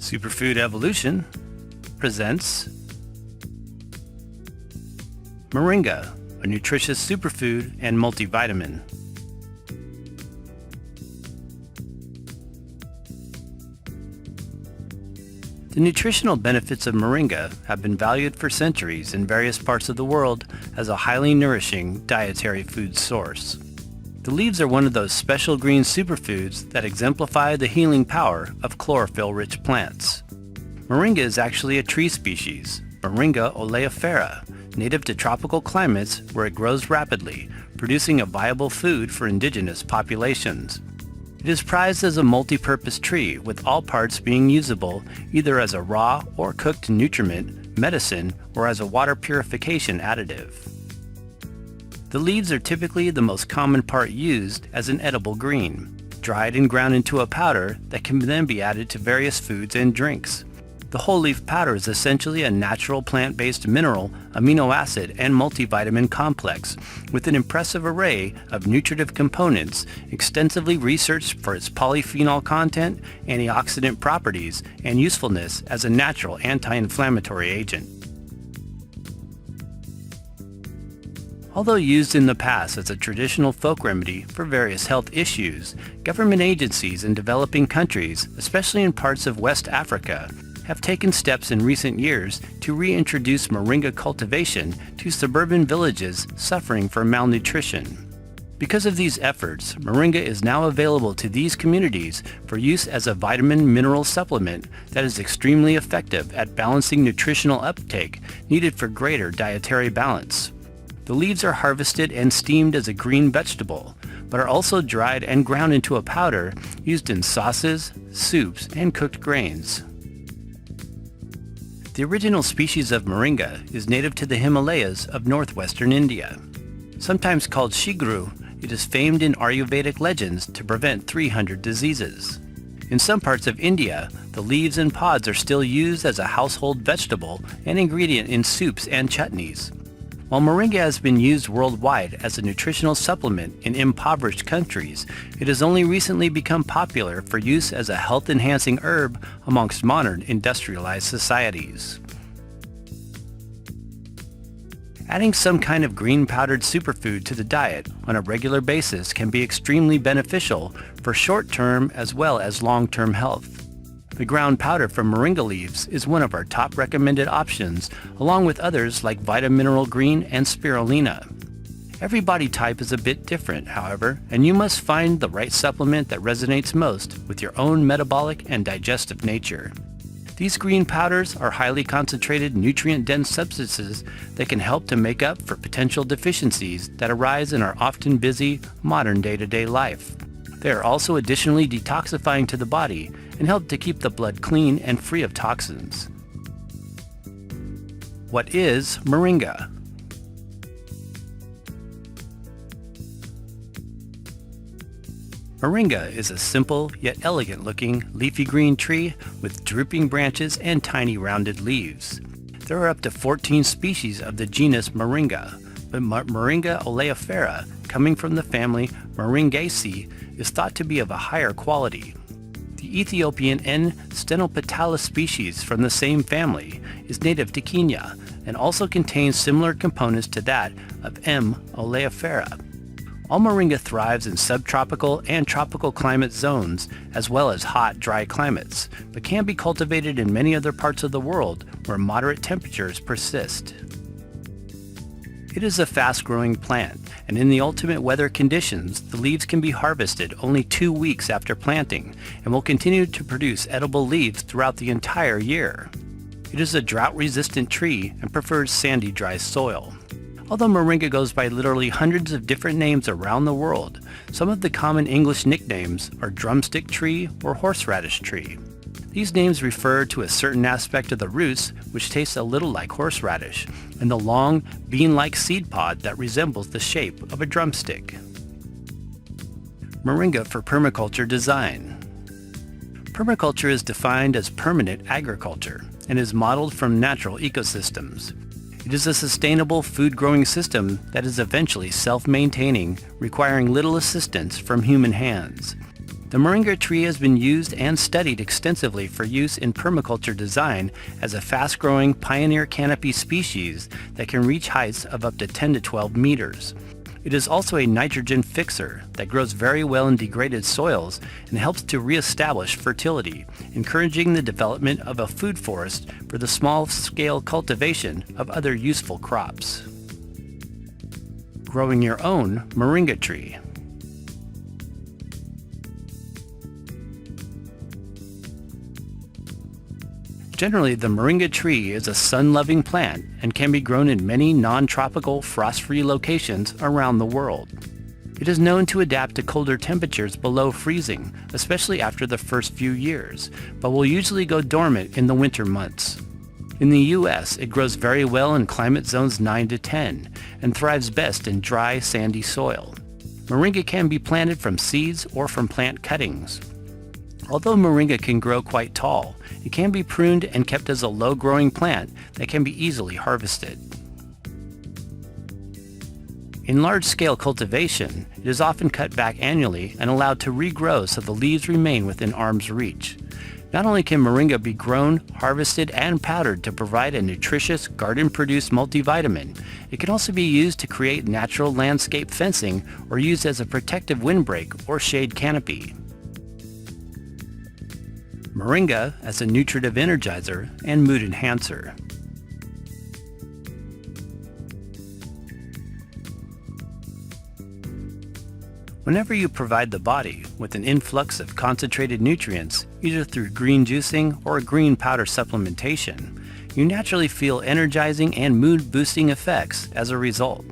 Superfood Evolution presents Moringa, a nutritious superfood and multivitamin. The nutritional benefits of moringa have been valued for centuries in various parts of the world as a highly nourishing dietary food source. The leaves are one of those special green superfoods that exemplify the healing power of chlorophyll-rich plants. Moringa is actually a tree species, Moringa oleifera, native to tropical climates where it grows rapidly, producing a viable food for indigenous populations. It is prized as a multi-purpose tree, with all parts being usable either as a raw or cooked nutriment, medicine, or as a water purification additive. The leaves are typically the most common part used as an edible green, dried and ground into a powder that can then be added to various foods and drinks. The whole leaf powder is essentially a natural plant-based mineral, amino acid, and multivitamin complex with an impressive array of nutritive components, extensively researched for its polyphenol content, antioxidant properties, and usefulness as a natural anti-inflammatory agent. Although used in the past as a traditional folk remedy for various health issues, government agencies in developing countries, especially in parts of West Africa, have taken steps in recent years to reintroduce moringa cultivation to suburban villages suffering from malnutrition. Because of these efforts, moringa is now available to these communities for use as a vitamin-mineral supplement that is extremely effective at balancing nutritional uptake needed for greater dietary balance. The leaves are harvested and steamed as a green vegetable, but are also dried and ground into a powder used in sauces, soups, and cooked grains. The original species of moringa is native to the Himalayas of northwestern India. Sometimes called shigru, it is famed in Ayurvedic legends to prevent 300 diseases. In some parts of India, the leaves and pods are still used as a household vegetable and ingredient in soups and chutneys. While moringa has been used worldwide as a nutritional supplement in impoverished countries, it has only recently become popular for use as a health-enhancing herb amongst modern industrialized societies. Adding some kind of green powdered superfood to the diet on a regular basis can be extremely beneficial for short-term as well as long-term health. The ground powder from moringa leaves is one of our top recommended options, along with others like Vitamineral Green and Spirulina. Every body type is a bit different, however, and you must find the right supplement that resonates most with your own metabolic and digestive nature. These green powders are highly concentrated, nutrient-dense substances that can help to make up for potential deficiencies that arise in our often busy, modern day-to-day life. They are also additionally detoxifying to the body and help to keep the blood clean and free of toxins. What is moringa? Moringa is a simple yet elegant-looking leafy green tree with drooping branches and tiny rounded leaves. There are up to 14 species of the genus Moringa, but Moringa oleifera, coming from the family Moringaceae, is thought to be of a higher quality. The Ethiopian N. stenopetalis species from the same family is native to Kenya and also contains similar components to that of M. oleifera. All moringa thrives in subtropical and tropical climate zones as well as hot, dry climates, but can be cultivated in many other parts of the world where moderate temperatures persist. It is a fast-growing plant, and in the ultimate weather conditions, the leaves can be harvested only 2 weeks after planting and will continue to produce edible leaves throughout the entire year. It is a drought-resistant tree and prefers sandy, dry soil. Although moringa goes by literally hundreds of different names around the world, some of the common English nicknames are drumstick tree or horseradish tree. These names refer to a certain aspect of the roots which tastes a little like horseradish, and the long, bean-like seed pod that resembles the shape of a drumstick. Moringa for permaculture design. Permaculture is defined as permanent agriculture and is modeled from natural ecosystems. It is a sustainable food-growing system that is eventually self-maintaining, requiring little assistance from human hands. The Moringa tree has been used and studied extensively for use in permaculture design as a fast-growing pioneer canopy species that can reach heights of up to 10 to 12 meters. It is also a nitrogen fixer that grows very well in degraded soils and helps to reestablish fertility, encouraging the development of a food forest for the small-scale cultivation of other useful crops. Growing your own Moringa tree. Generally, the Moringa tree is a sun-loving plant and can be grown in many non-tropical, frost-free locations around the world. It is known to adapt to colder temperatures below freezing, especially after the first few years, but will usually go dormant in the winter months. In the U.S., it grows very well in climate zones 9 to 10 and thrives best in dry, sandy soil. Moringa can be planted from seeds or from plant cuttings. Although Moringa can grow quite tall, it can be pruned and kept as a low-growing plant that can be easily harvested. In large-scale cultivation, it is often cut back annually and allowed to regrow so the leaves remain within arm's reach. Not only can Moringa be grown, harvested, and powdered to provide a nutritious, garden-produced multivitamin, it can also be used to create natural landscape fencing or used as a protective windbreak or shade canopy. Moringa as a nutritive energizer and mood enhancer. Whenever you provide the body with an influx of concentrated nutrients, either through green juicing or green powder supplementation, you naturally feel energizing and mood-boosting effects as a result.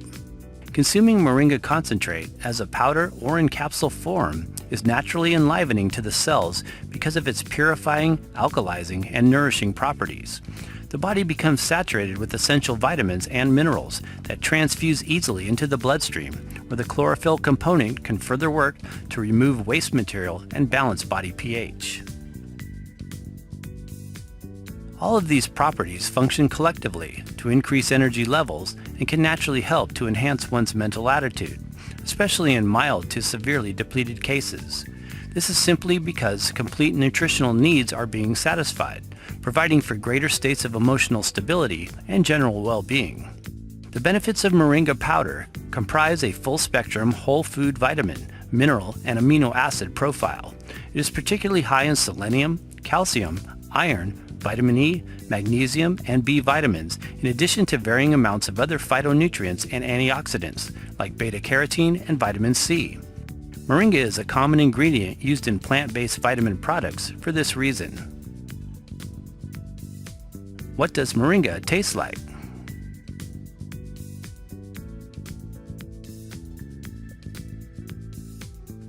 Consuming Moringa concentrate as a powder or in capsule form is naturally enlivening to the cells because of its purifying, alkalizing, and nourishing properties. The body becomes saturated with essential vitamins and minerals that transfuse easily into the bloodstream, where the chlorophyll component can further work to remove waste material and balance body pH. All of these properties function collectively to increase energy levels and can naturally help to enhance one's mental attitude, especially in mild to severely depleted cases. This is simply because complete nutritional needs are being satisfied, providing for greater states of emotional stability and general well-being. The benefits of Moringa powder comprise a full-spectrum whole food vitamin, mineral, and amino acid profile. It is particularly high in selenium, calcium, iron, vitamin E, magnesium, and B vitamins, in addition to varying amounts of other phytonutrients and antioxidants, like beta-carotene and vitamin C. Moringa is a common ingredient used in plant-based vitamin products for this reason. What does Moringa taste like?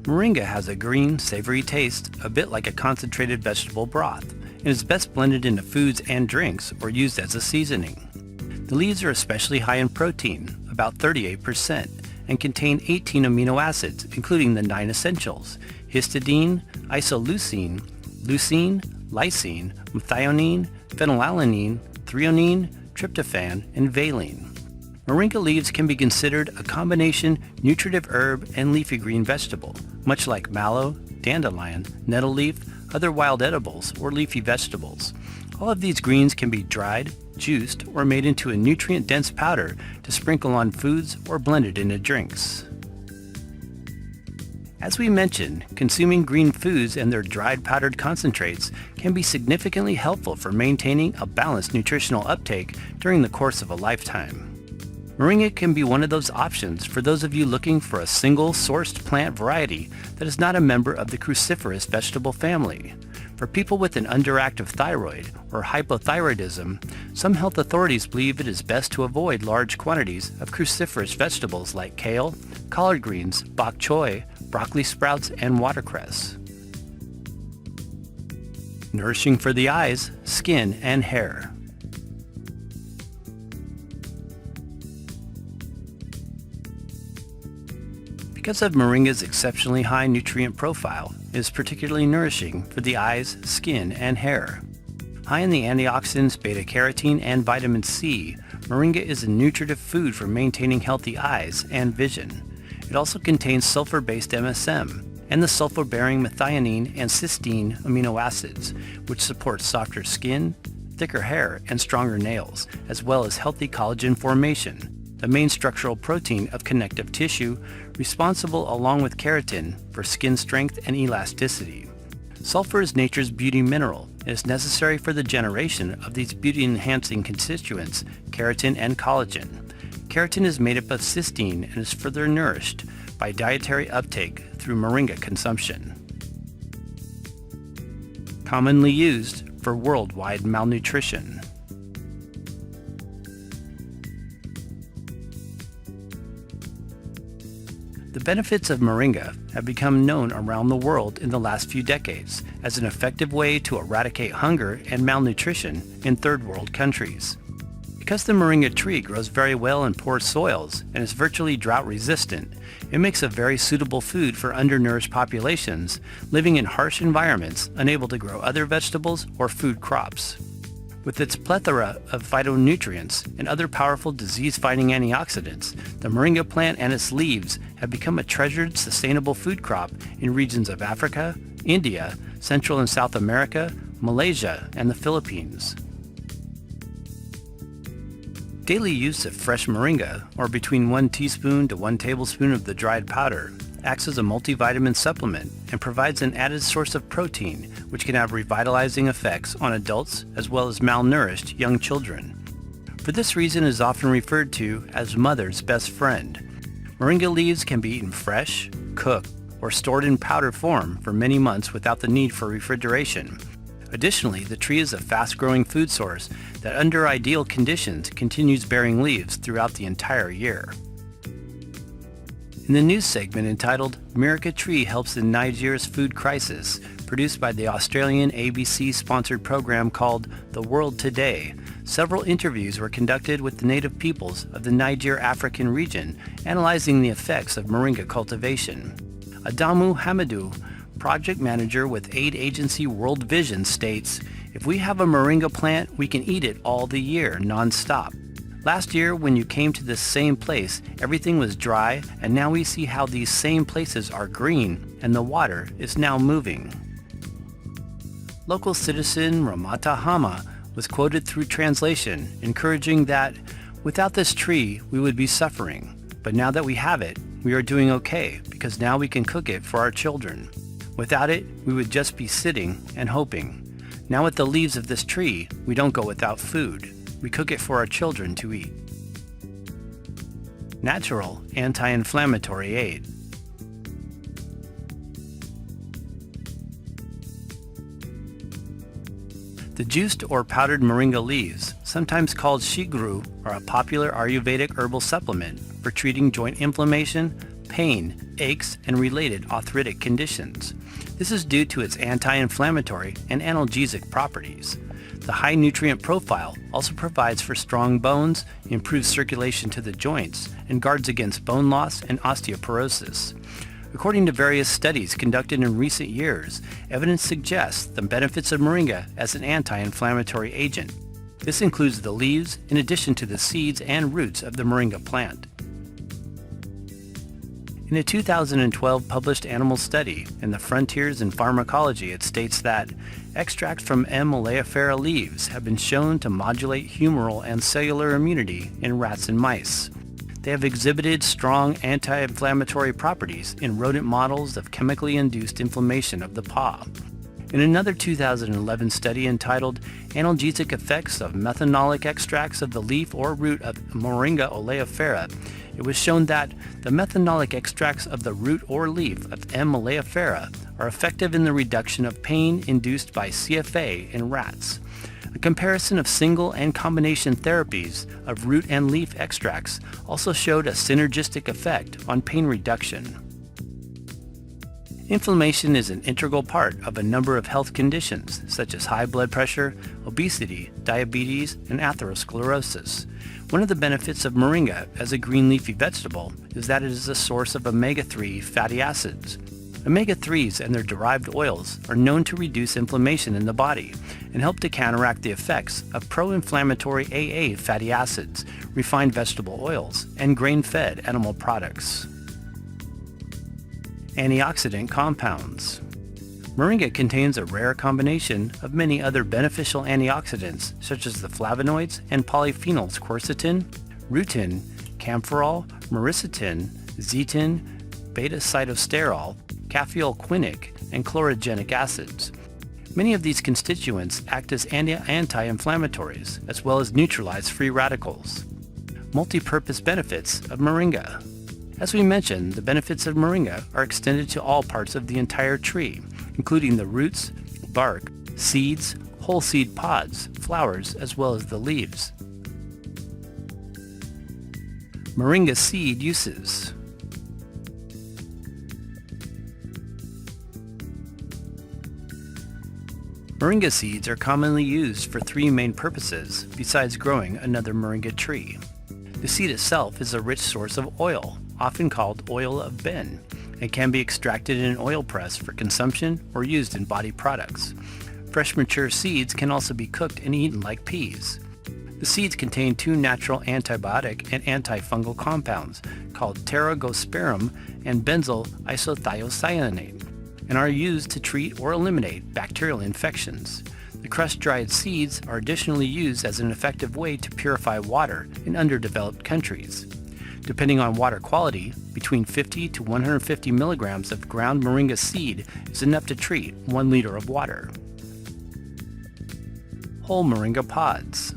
Moringa has a green, savory taste, a bit like a concentrated vegetable broth, and is best blended into foods and drinks or used as a seasoning. The leaves are especially high in protein, about 38%, and contain 18 amino acids, including the 9 essentials: histidine, isoleucine, leucine, lysine, methionine, phenylalanine, threonine, tryptophan, and valine. Moringa leaves can be considered a combination nutritive herb and leafy green vegetable, much like mallow, dandelion, nettle leaf, other wild edibles, or leafy vegetables. All of these greens can be dried, juiced, or made into a nutrient-dense powder to sprinkle on foods or blended into drinks. As we mentioned, consuming green foods and their dried powdered concentrates can be significantly helpful for maintaining a balanced nutritional uptake during the course of a lifetime. Moringa can be one of those options for those of you looking for a single-sourced plant variety that is not a member of the cruciferous vegetable family. For people with an underactive thyroid or hypothyroidism, some health authorities believe it is best to avoid large quantities of cruciferous vegetables like kale, collard greens, bok choy, broccoli sprouts, and watercress. Nourishing for the eyes, skin, and hair. Because of Moringa's exceptionally high nutrient profile, it is particularly nourishing for the eyes, skin, and hair. High in the antioxidants beta-carotene and vitamin C, Moringa is a nutritive food for maintaining healthy eyes and vision. It also contains sulfur-based MSM, and the sulfur-bearing methionine and cysteine amino acids, which support softer skin, thicker hair, and stronger nails, as well as healthy collagen formation, the main structural protein of connective tissue, responsible along with keratin for skin strength and elasticity. Sulfur is nature's beauty mineral and is necessary for the generation of these beauty-enhancing constituents, keratin and collagen. Keratin is made up of cysteine and is further nourished by dietary uptake through moringa consumption. Commonly used for worldwide malnutrition. The benefits of moringa have become known around the world in the last few decades as an effective way to eradicate hunger and malnutrition in third world countries. Because the moringa tree grows very well in poor soils and is virtually drought resistant, it makes a very suitable food for undernourished populations living in harsh environments unable to grow other vegetables or food crops. With its plethora of phytonutrients and other powerful disease-fighting antioxidants, the moringa plant and its leaves have become a treasured, sustainable food crop in regions of Africa, India, Central and South America, Malaysia, and the Philippines. Daily use of fresh moringa, or between 1 teaspoon to 1 tablespoon of the dried powder, acts as a multivitamin supplement and provides an added source of protein, which can have revitalizing effects on adults as well as malnourished young children. For this reason, it is often referred to as mother's best friend. Moringa leaves can be eaten fresh, cooked, or stored in powder form for many months without the need for refrigeration. Additionally, the tree is a fast-growing food source that under ideal conditions continues bearing leaves throughout the entire year. In the news segment entitled "Miraca Tree Helps in Nigeria's Food Crisis," produced by the Australian ABC-sponsored program called The World Today, several interviews were conducted with the native peoples of the Niger African region, analyzing the effects of moringa cultivation. Adamu Hamidou, project manager with aid agency World Vision, states, "If we have a moringa plant, we can eat it all the year, non-stop. Last year, when you came to this same place, everything was dry, and now we see how these same places are green, and the water is now moving." Local citizen Ramata Hama was quoted through translation, encouraging that, "Without this tree, we would be suffering. But now that we have it, we are doing okay, because now we can cook it for our children. Without it, we would just be sitting and hoping. Now with the leaves of this tree, we don't go without food. We cook it for our children to eat." Natural anti-inflammatory aid. The juiced or powdered moringa leaves, sometimes called shiguru, are a popular Ayurvedic herbal supplement for treating joint inflammation, pain, aches, and related arthritic conditions. This is due to its anti-inflammatory and analgesic properties. The high nutrient profile also provides for strong bones, improves circulation to the joints, and guards against bone loss and osteoporosis. According to various studies conducted in recent years, evidence suggests the benefits of moringa as an anti-inflammatory agent. This includes the leaves in addition to the seeds and roots of the moringa plant. In a 2012 published animal study in the Frontiers in Pharmacology, it states that extracts from M. oleifera leaves have been shown to modulate humoral and cellular immunity in rats and mice. They have exhibited strong anti-inflammatory properties in rodent models of chemically induced inflammation of the paw. In another 2011 study entitled "Analgesic Effects of Methanolic Extracts of the Leaf or Root of Moringa oleifera," it was shown that the methanolic extracts of the root or leaf of M. oleifera are effective in the reduction of pain induced by CFA in rats. A comparison of single and combination therapies of root and leaf extracts also showed a synergistic effect on pain reduction. Inflammation is an integral part of a number of health conditions such as high blood pressure, obesity, diabetes, and atherosclerosis. One of the benefits of moringa as a green leafy vegetable is that it is a source of omega-3 fatty acids. Omega-3s and their derived oils are known to reduce inflammation in the body and help to counteract the effects of pro-inflammatory AA fatty acids, refined vegetable oils, and grain-fed animal products. Antioxidant compounds. Moringa contains a rare combination of many other beneficial antioxidants such as the flavonoids and polyphenols quercetin, rutin, camphorol, myricetin, zeatin, beta-cytosterol, caffeolquinic, and chlorogenic acids. Many of these constituents act as anti-inflammatories as well as neutralize free radicals. Multi-purpose benefits of Moringa. As we mentioned, the benefits of Moringa are extended to all parts of the entire tree, including the roots, bark, seeds, whole seed pods, flowers, as well as the leaves. Moringa seed uses. Moringa seeds are commonly used for three main purposes besides growing another moringa tree. The seed itself is a rich source of oil, often called oil of Ben. It can be extracted in an oil press for consumption or used in body products. Fresh mature seeds can also be cooked and eaten like peas. The seeds contain two natural antibiotic and antifungal compounds called pterogosperum and benzyl isothiocyanate, and are used to treat or eliminate bacterial infections. The crushed dried seeds are additionally used as an effective way to purify water in underdeveloped countries. Depending on water quality, between 50 to 150 milligrams of ground moringa seed is enough to treat 1 liter of water. Whole moringa pods.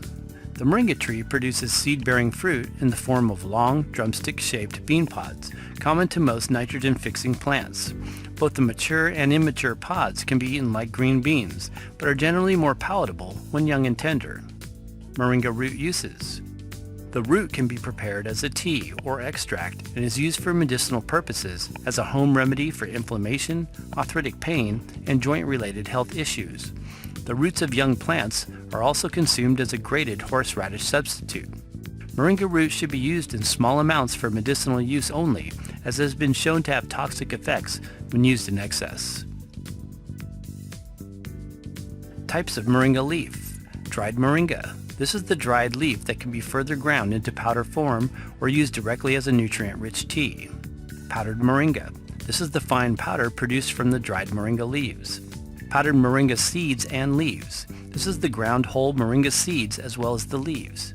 The moringa tree produces seed-bearing fruit in the form of long, drumstick-shaped bean pods, common to most nitrogen-fixing plants. Both the mature and immature pods can be eaten like green beans, but are generally more palatable when young and tender. Moringa root uses. The root can be prepared as a tea or extract and is used for medicinal purposes as a home remedy for inflammation, arthritic pain, and joint-related health issues. The roots of young plants are also consumed as a grated horseradish substitute. Moringa root should be used in small amounts for medicinal use only, as it has been shown to have toxic effects when used in excess. Types of moringa leaf. Dried moringa. This is the dried leaf that can be further ground into powder form or used directly as a nutrient-rich tea. Powdered moringa. This is the fine powder produced from the dried moringa leaves. Powdered moringa seeds and leaves. This is the ground whole moringa seeds as well as the leaves.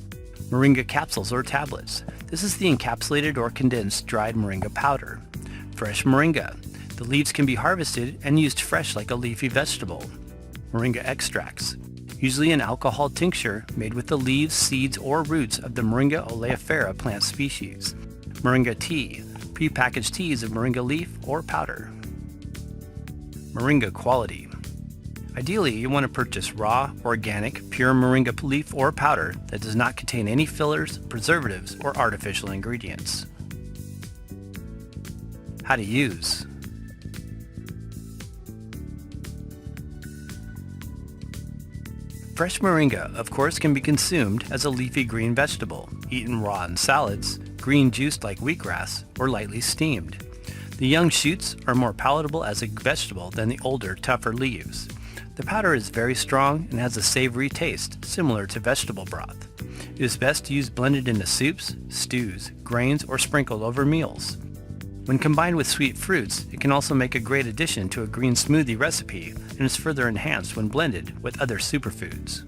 Moringa capsules or tablets. This is the encapsulated or condensed dried moringa powder. Fresh moringa. The leaves can be harvested and used fresh like a leafy vegetable. Moringa extracts. Usually an alcohol tincture made with the leaves, seeds, or roots of the Moringa oleifera plant species. Moringa tea. Prepackaged teas of moringa leaf or powder. Moringa quality. Ideally, you want to purchase raw, organic, pure moringa leaf or powder that does not contain any fillers, preservatives, or artificial ingredients. How to use. Fresh moringa, of course, can be consumed as a leafy green vegetable, eaten raw in salads, green juiced like wheatgrass, or lightly steamed. The young shoots are more palatable as a vegetable than the older, tougher leaves. The powder is very strong and has a savory taste, similar to vegetable broth. It is best used blended into soups, stews, grains, or sprinkled over meals. When combined with sweet fruits, it can also make a great addition to a green smoothie recipe and is further enhanced when blended with other superfoods.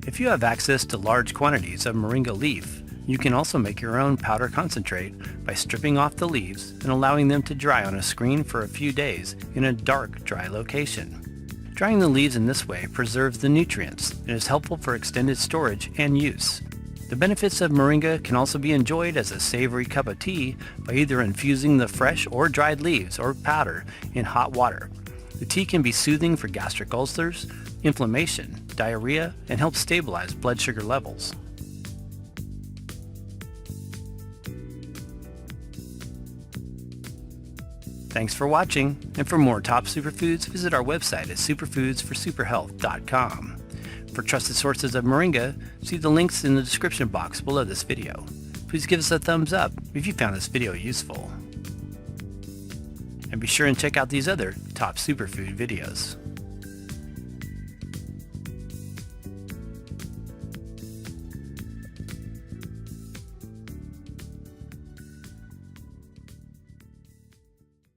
If you have access to large quantities of moringa leaf, you can also make your own powder concentrate by stripping off the leaves and allowing them to dry on a screen for a few days in a dark, dry location. Drying the leaves in this way preserves the nutrients and is helpful for extended storage and use. The benefits of moringa can also be enjoyed as a savory cup of tea by either infusing the fresh or dried leaves or powder in hot water. The tea can be soothing for gastric ulcers, inflammation, diarrhea, and help stabilize blood sugar levels. Thanks for watching, and for more top superfoods, visit our website at superfoodsforsuperhealth.com. For trusted sources of moringa, see the links in the description box below this video. Please give us a thumbs up if you found this video useful. And be sure and check out these other top superfood videos.